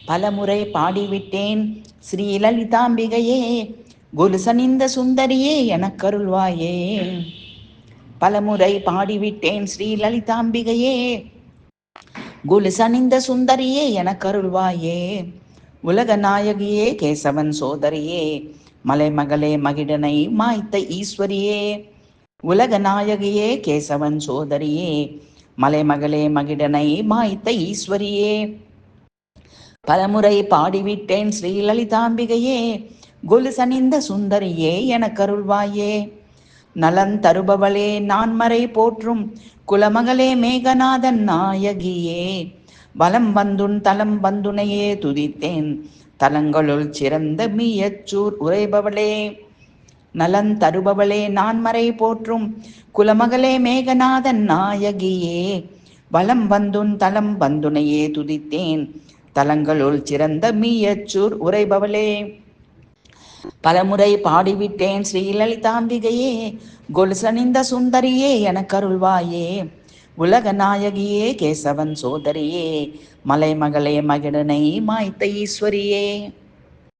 பலமுறை பாடிவிட்டேன் ஸ்ரீ லலிதாம்பிகையே, கொலுசணிந்த சுந்தரியே எனக்கருள்வாயே. பலமுறை பாடிவிட்டேன் ஸ்ரீ லலிதாம்பிகையே, கொலுசணிந்த சுந்தரியே எனக்கருள்வாயே. உலக நாயகியே, கேசவன் சோதரியே, மலைமகளே மகிடனை மாய்த்த ஈஸ்வரியே. உலக நாயகியே, கேசவன் சோதரியே, மலைமகளே மகிடனை மாய்த்த ஈஸ்வரியே. பலமுறை பாடிவிட்டேன் ஸ்ரீ லலிதாம்பிகையே, கொலுசணிந்த சுந்தரியே எனக்கருள்வாயே. நலன் தருபவளே நான்மறை போற்றும் குலமகளே மேகநாதன் நாயகியே, வலம் வந்துன் தலம் வந்துனையே துதித்தேன் தலங்களுள் சிறந்த மீயச்சூர் உரைபவளே. நலன் தருபவளே நான்மறை போற்றும் குலமகளே மேகநாதன் நாயகியே, வலம் வந்துன் தலம் வந்துனையே துதித்தேன் தலங்களுள் சிறந்த மீயச்சூர் உரைபவளே. பலமுறை பாடிவிட்டேன் ஸ்ரீ லலிதாம்பிகையே, கொலுசணிந்த சுந்தரியே எனக்கருள்வாயே. உலக நாயகியே, கேசவன் சோதரியே, மலைமகளே மகிடனை மாய்த்த ஈஸ்வரியே.